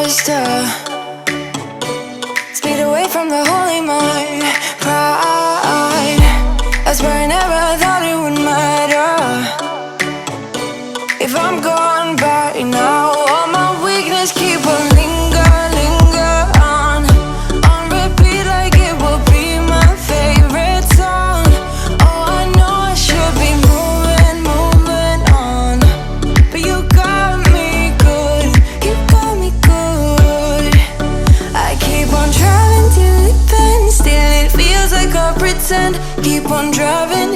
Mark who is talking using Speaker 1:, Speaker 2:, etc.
Speaker 1: was to speed away from the holy mind. Pride, I swear I never thought it would matter. If I'm gone by now, all my weakness keep on linger on repeat like it will be my favorite song. Oh, I know I should be moving on, but you got me good, you got me good. I keep on driving till it bends, still it feels like I pretend. Keep on driving